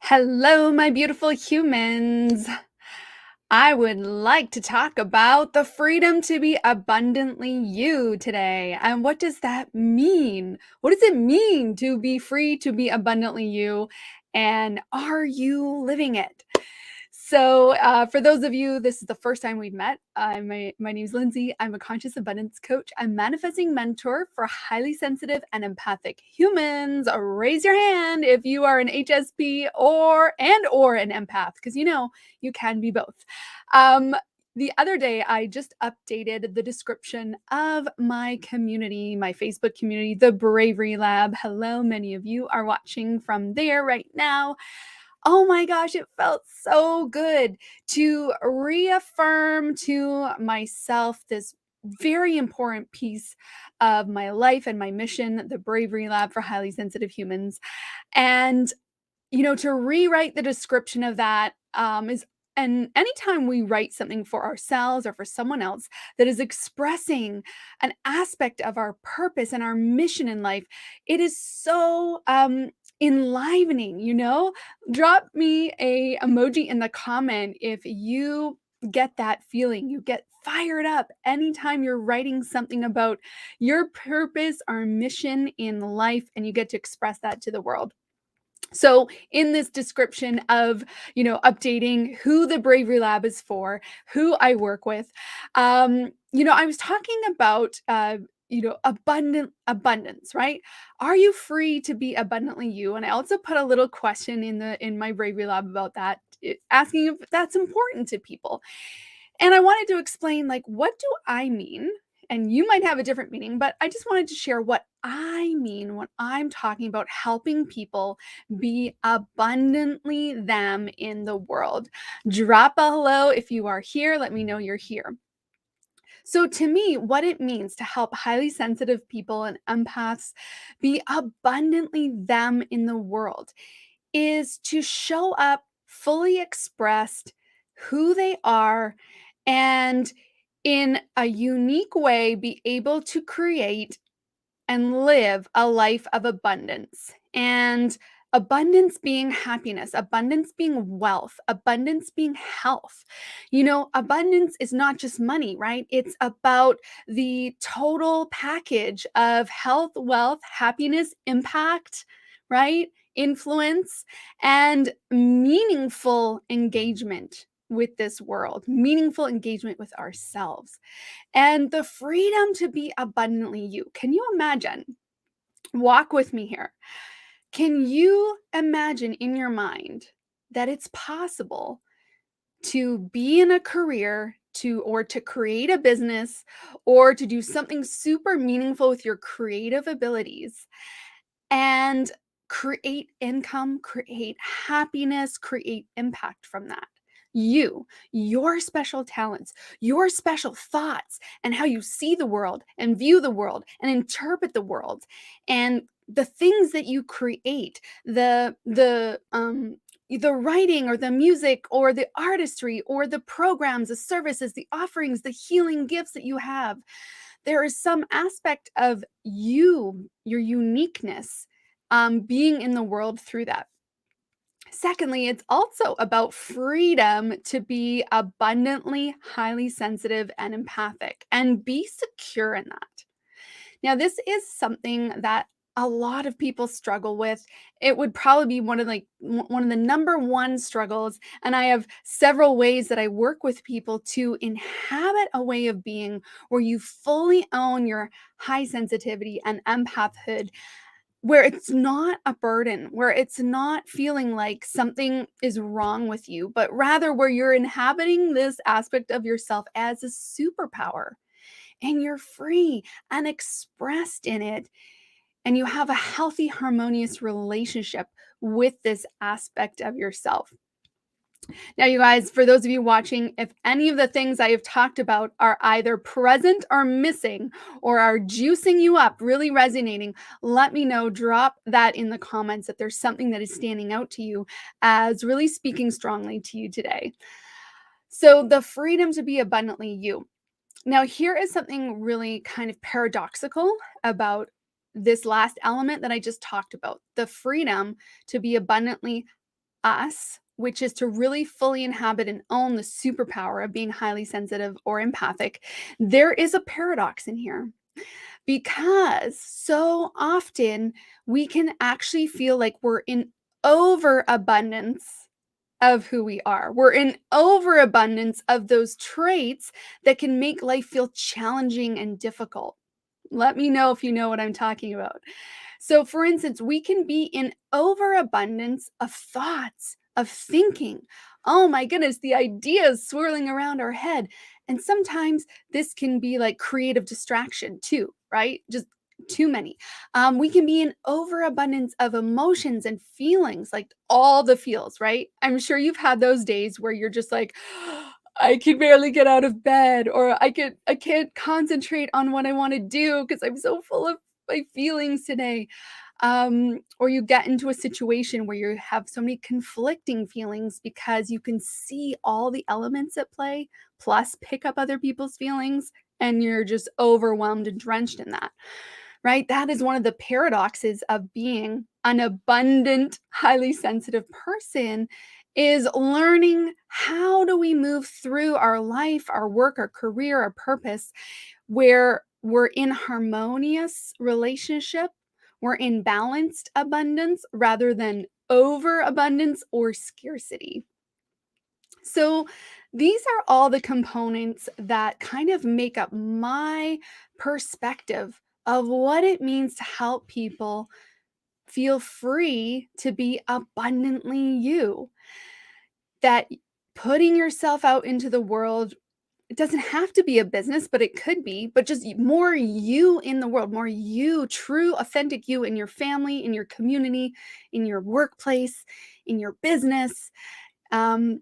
Hello, my beautiful humans. I would like to talk about the freedom to be abundantly you today. And what does that mean? What does it mean to be free to be abundantly you? And are you living it? For those of you, this is the first time we've met. My name is Lindsay. I'm a conscious abundance coach. I'm manifesting mentor for highly sensitive and empathic humans. Raise your hand if you are an HSP or an empath, because you can be both. Um, the other day, I just updated the description of my community, my Facebook community, the Bravery Lab. Hello, many of you are watching from there right now. Oh my gosh, it felt so good to reaffirm to myself this very important piece of my life and my mission, the Bravery Lab for highly sensitive humans. And, to rewrite the description of that is, and anytime we write something for ourselves or for someone else that is expressing an aspect of our purpose and our mission in life, it is so enlivening. Drop me a emoji in the comment if you get that feeling. You get fired up anytime you're writing something about your purpose or mission in life and you get to express that to the world. So, in this description of, updating who the Bravery Lab is for, who I work with, I was talking about, abundance, right? Are you free to be abundantly you? And I also put a little question in my Bravery Lab about that, asking if that's important to people. And I wanted to explain, like, what do I mean? And you might have a different meaning, but I just wanted to share what I mean when I'm talking about helping people be abundantly them in the world. Drop a hello if you are here. Let me know you're here. So, to me, what it means to help highly sensitive people and empaths be abundantly them in the world is to show up fully expressed who they are and in a unique way be able to create and live a life of abundance. And abundance being happiness, abundance being wealth, abundance being health. Abundance is not just money, right? It's about the total package of health, wealth, happiness, impact, right? Influence and meaningful engagement with this world, meaningful engagement with ourselves and the freedom to be abundantly you. Can you imagine? Walk with me here. Can you imagine in your mind that it's possible to be in a career to create a business or to do something super meaningful with your creative abilities and create income, create happiness, create impact from that? Your special talents, your special thoughts, and how you see the world and view the world and interpret the world, and the things that you create, the writing or the music or the artistry or the programs, the services, the offerings, the healing gifts that you have. There is some aspect of your uniqueness, being in the world through that. Secondly, it's also about freedom to be abundantly highly sensitive and empathic and be secure in that. Now, this is something that a lot of people struggle with. It would probably be one of the number one struggles, and I have several ways that I work with people to inhabit a way of being where you fully own your high sensitivity and empathhood, where it's not a burden, where it's not feeling like something is wrong with you, but rather where you're inhabiting this aspect of yourself as a superpower and you're free and expressed in it. And you have a healthy, harmonious relationship with this aspect of yourself. Now, you guys, for those of you watching, if any of the things I have talked about are either present or missing or are juicing you up, really resonating, let me know. Drop that in the comments if there's something that is standing out to you as really speaking strongly to you today. So, the freedom to be abundantly you. Now, here is something really kind of paradoxical about this last element that I just talked about, the freedom to be abundantly us, which is to really fully inhabit and own the superpower of being highly sensitive or empathic, there is a paradox in here because so often we can actually feel like we're in overabundance of who we are. We're in overabundance of those traits that can make life feel challenging and difficult. Let me know if you know what I'm talking about. So, for instance, we can be in overabundance of thoughts, of thinking. Oh my goodness, the ideas swirling around our head. And sometimes this can be like creative distraction too, right? Just too many. We can be in overabundance of emotions and feelings, like all the feels, right? I'm sure you've had those days where you're just like, I can barely get out of bed, or I can't concentrate on what I want to do because I'm so full of my feelings today. Or you get into a situation where you have so many conflicting feelings because you can see all the elements at play, plus pick up other people's feelings, and you're just overwhelmed and drenched in that, right? That is one of the paradoxes of being an abundant, highly sensitive person is learning how do we move through our life, our work, our career, our purpose where we're in harmonious relationship, we're in balanced abundance rather than overabundance or scarcity. So, these are all the components that kind of make up my perspective of what it means to help people feel free to be abundantly you. That putting yourself out into the world, it doesn't have to be a business, but it could be, but just more you in the world, more you, true, authentic you in your family, in your community, in your workplace, in your business. Um,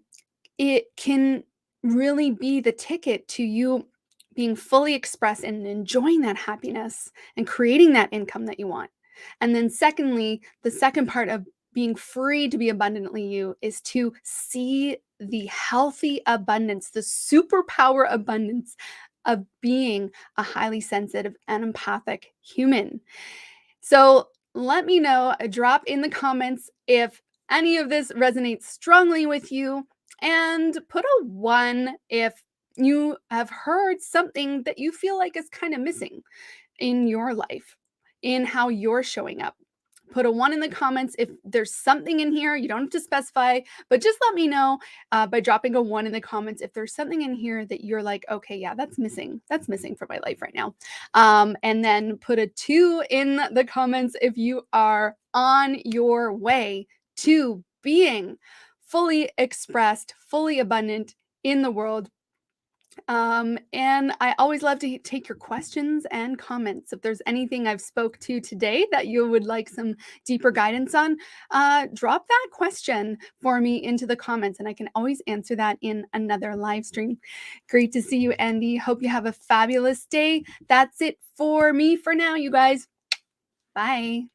it can really be the ticket to you being fully expressed and enjoying that happiness and creating that income that you want. And then, secondly, the second part of being free to be abundantly you is to see the healthy abundance, the superpower abundance of being a highly sensitive and empathic human. So let me know, drop in the comments if any of this resonates strongly with you, and put a one if you have heard something that you feel like is kind of missing in your life, in how you're showing up. Put a one in the comments if there's something in here. You don't have to specify, but just let me know by dropping a one in the comments if there's something in here that you're like, okay, yeah, that's missing. That's missing from my life right now. And then put a two in the comments if you are on your way to being fully expressed, fully abundant in the world. And I always love to take your questions and comments. If there's anything I've spoke to today that you would like some deeper guidance on, drop that question for me into the comments, and I can always answer that in another live stream. Great to see you, Andy. Hope you have a fabulous day. That's it for me for now, you guys. Bye.